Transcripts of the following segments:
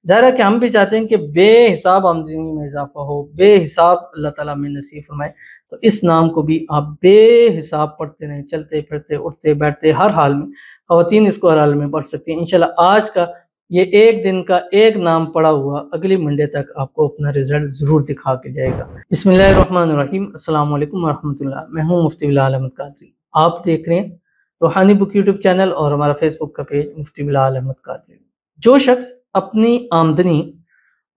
ظاہر ہے کہ ہم بھی چاہتے ہیں کہ بے حساب آمدنی میں اضافہ ہو، بے حساب اللہ تعالیٰ میں نصیب فرمائے، تو اس نام کو بھی آپ بے حساب پڑھتے رہیں، چلتے پھرتے اٹھتے بیٹھتے ہر حال میں۔ خواتین اس کو ہر حال میں پڑھ سکتی ہیں۔ انشاءاللہ آج کا یہ ایک دن کا ایک نام پڑا ہوا اگلی منڈے تک آپ کو اپنا رزلٹ ضرور دکھا کے جائے گا۔ بسم اللہ الرحمن الرحیم۔ السلام علیکم ورحمۃ اللہ۔ میں ہوں مفتی بلال احمد قادری۔ آپ دیکھ رہے ہیں روحانی بک یوٹیوب چینل اور ہمارا فیس بک کا پیج مفتی بلال احمد قادری۔ جو شخص اپنی آمدنی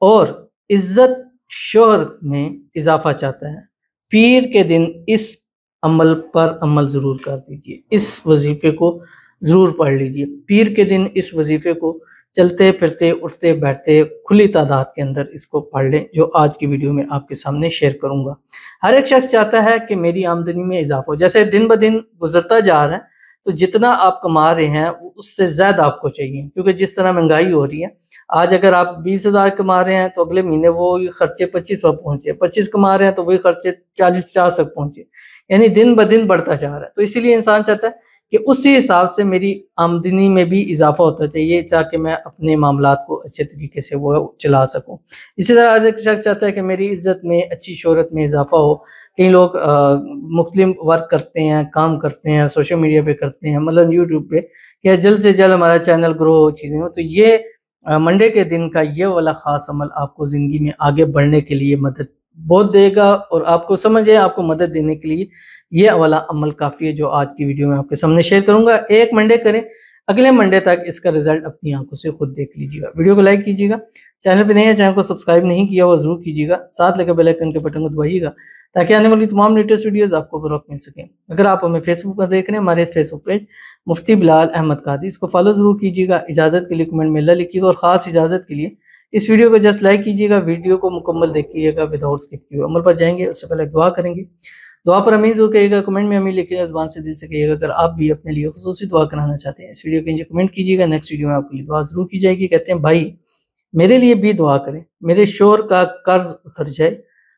اور عزت شہرت میں اضافہ چاہتا ہے، پیر کے دن اس عمل پر عمل ضرور کر دیجیے، اس وظیفے کو ضرور پڑھ لیجیے۔ پیر کے دن اس وظیفے کو چلتے پھرتے اٹھتے بیٹھتے کھلی تعداد کے اندر اس کو پڑھ لیں، جو آج کی ویڈیو میں آپ کے سامنے شیئر کروں گا۔ ہر ایک شخص چاہتا ہے کہ میری آمدنی میں اضافہ ہو، جیسے دن بدن گزرتا جا رہا ہے تو جتنا آپ کما رہے ہیں اس سے زیادہ آپ کو چاہیے، کیونکہ جس طرح مہنگائی ہو رہی ہے، آج اگر آپ 20,000 کما رہے ہیں تو اگلے مہینے وہ خرچے 25 پر پہنچے، 25 کما رہے ہیں تو وہی خرچے 40-50 تک پہنچے، یعنی دن بدن بڑھتا جا رہا ہے۔ تو اسی لیے انسان چاہتا ہے کہ اسی حساب سے میری آمدنی میں بھی اضافہ ہوتا چاہیے، تاکہ میں اپنے معاملات کو اچھے طریقے سے وہ چلا سکوں۔ اسی طرح آج ایک شخص چاہتا ہے کہ میری عزت میں، اچھی شہرت میں اضافہ ہو۔ کئی لوگ مختلف ورک کرتے ہیں، کام کرتے ہیں، سوشل میڈیا پہ کرتے ہیں، مطلب یوٹیوب پہ، کہ جلد سے جلد ہمارا چینل گرو ہو، چیزیں ہو۔ تو یہ منڈے کے دن کا یہ والا خاص عمل آپ کو زندگی میں آگے بڑھنے کے لیے مدد بہت دے گا، اور آپ کو سمجھے آپ کو مدد دینے کے لیے یہ والا عمل کافی ہے، جو آج کی ویڈیو میں آپ کے سامنے شیئر کروں گا۔ ایک منڈے کریں، اگلے منڈے تک اس کا رزلٹ اپنی آنکھوں سے خود دیکھ لیجیے گا۔ ویڈیو کو لائک کیجیے گا، چینل پہ نہیں ہے چینل کو سبسکرائب نہیں کیا وہ ضرور کیجیے گا، ساتھ لگے بیل آئیکن کے بٹن کو دبائیے گا تاکہ آنے والی تمام لیٹسٹ ویڈیوز آپ کو بروقت مل سکیں۔ اگر آپ ہمیں فیس بک پر دیکھ رہے ہیں، ہمارے اس فیس بک پیج مفتی بلال احمد قادری، اس کو فالو ضرور کیجیے گا۔ اجازت کے لیے کمنٹ میں اللہ لکھیے گا، اور خاص اجازت کے لیے اس ویڈیو کو جسٹ لائک کیجیے گا، ویڈیو کو مکمل دیکھیے گا وداؤٹ اسکپ کیے۔ عمل پر جائیں گے اس سے پہلے دعا کریں گے۔ دعا پر امین ضرور کہیے گا، کمنٹ میں امین لکھیے گا، زبان سے دل سے کہیے گا۔ اگر آپ بھی اپنے لیے خصوصی دعا کرانا چاہتے ہیں، اس ویڈیو کے نیچے کمنٹ کیجیے گا، نیکسٹ ویڈیو میں آپ کے لیے دعا ضرور کی جائے گی۔ کہتے ہیں بھائی میرے لیے بھی دعا کریں، میرے شوہر کا قرض اتر جائے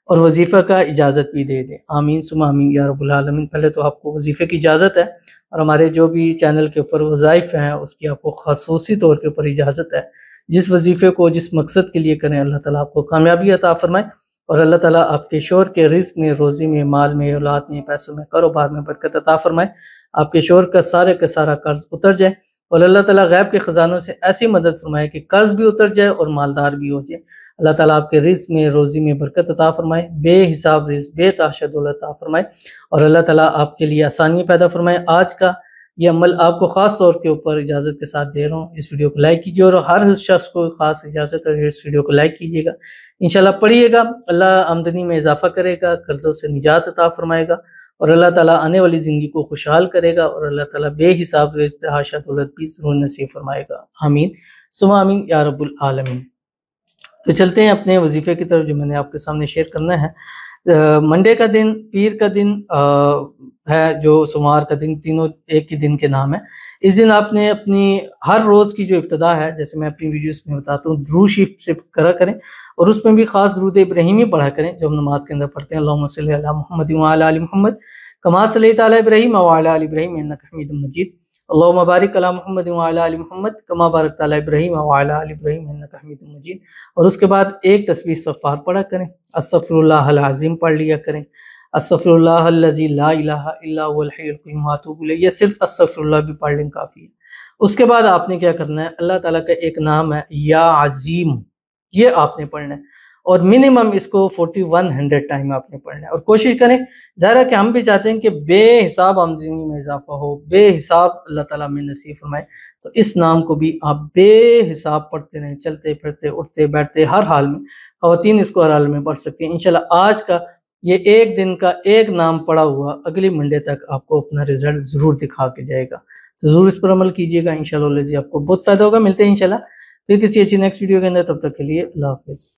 اور وظیفہ کا اجازت بھی دے دیں، آمین ثم آمین یا رب العالمین۔ پہلے تو آپ کو وظیفے کی اجازت ہے، اور ہمارے جو بھی چینل کے اوپر وظائف ہیں اس کی آپ کو خصوصی طور کے اوپر اجازت ہے۔ جس وظیفے کو جس مقصد کے لیے کریں، اللہ تعالیٰ آپ کو کامیابی عطا فرمائے، اور اللہ تعالیٰ آپ کے شوہر کے رزق میں، روزی میں، مال میں، اولاد میں، پیسوں میں، کاروبار میں برکت عطا فرمائے۔ آپ کے شوہر کا سارا قرض اتر جائے، اور اللہ تعالیٰ غیب کے خزانوں سے ایسی مدد فرمائے کہ قرض بھی اتر جائے اور مالدار بھی ہو جائے۔ اللہ تعالیٰ آپ کے رزق میں، روزی میں برکت عطا فرمائے، بے حساب رزق، بے تحاشا دولت عطا فرمائے، اور اللہ تعالیٰ آپ کے لیے آسانی پیدا فرمائے۔ آج کا یہ عمل آپ کو خاص طور کے اوپر اجازت کے ساتھ دے رہا ہوں، اس ویڈیو کو لائک کیجیے، اور ہر شخص کو خاص اجازت ہے اس ویڈیو کو لائک کیجیے گا۔ انشاءاللہ پڑھیے گا، اللہ آمدنی میں اضافہ کرے گا، قرضوں سے نجات عطا فرمائے گا، اور اللہ تعالیٰ آنے والی زندگی کو خوشحال کرے گا، اور اللہ تعالیٰ بے حساب رزق تحاشا دولت بھی ضرور نصیب فرمائے گا، آمین ثم آمین یا رب العالمین۔ تو چلتے ہیں اپنے وظیفے کی طرف، جو میں نے آپ کے سامنے شیئر کرنا ہے۔ منڈے کا دن، پیر کا دن ہے، جو سوموار کا دن، تینوں ایک ہی دن کے نام ہے۔ اس دن آپ نے اپنی ہر روز کی جو ابتدا ہے، جیسے میں اپنی ویڈیوز میں بتاتا ہوں، درود شریف سے کرا کریں، اور اس میں بھی خاص درود ابراہیمی پڑھا کریں جو ہم نماز کے اندر پڑھتے ہیں۔ اللہم صلی علی محمد وعلی آل محمد کما صلیت علی ابراہیم وعلی آل ابراہیم انک حمید مجید، اللہم بارک علی محمد وعلی آل محمد کما بارکت علی ابراہیم وعلی آل ابراہیم انک حمید مجید۔ اور اس کے بعد ایک تسبیح استغفار پڑھا کریں، استغفر اللہ العظیم پڑھ لیا کریں، استغفر اللہ الذی لا الہ الا هو الحی القیوم واتوب الیہ، یہ صرف استغفر اللہ بھی پڑھ لیں کافی ہے۔ اس کے بعد آپ نے کیا کرنا ہے، اللہ تعالیٰ کا ایک نام ہے یا عظیم، یہ آپ نے پڑھنا ہے، اور منیمم اس کو 4100 ٹائم آپ نے پڑھنا ہے، اور کوشش کریں، ظاہر ہے کہ ہم بھی چاہتے ہیں کہ بے حساب آمدنی میں اضافہ ہو، بے حساب اللہ تعالیٰ میں نصیب فرمائے، تو اس نام کو بھی آپ بے حساب پڑھتے رہیں، چلتے پھرتے اٹھتے بیٹھتے ہر حال میں۔ خواتین اس کو ہر حال میں پڑھ سکتی ہیں۔ انشاءاللہ آج کا یہ ایک دن کا ایک نام پڑا ہوا اگلی منڈے تک آپ کو اپنا رزلٹ ضرور دکھا کے جائے گا، تو ضرور اس پر عمل کیجیے گا، انشاءاللہ جی آپ کو بہت فائدہ ہوگا۔ ملتے ہیں انشاءاللہ پھر کسی اچھی نیکسٹ ویڈیو کے اندر، تب تک کے لیے اللہ حافظ۔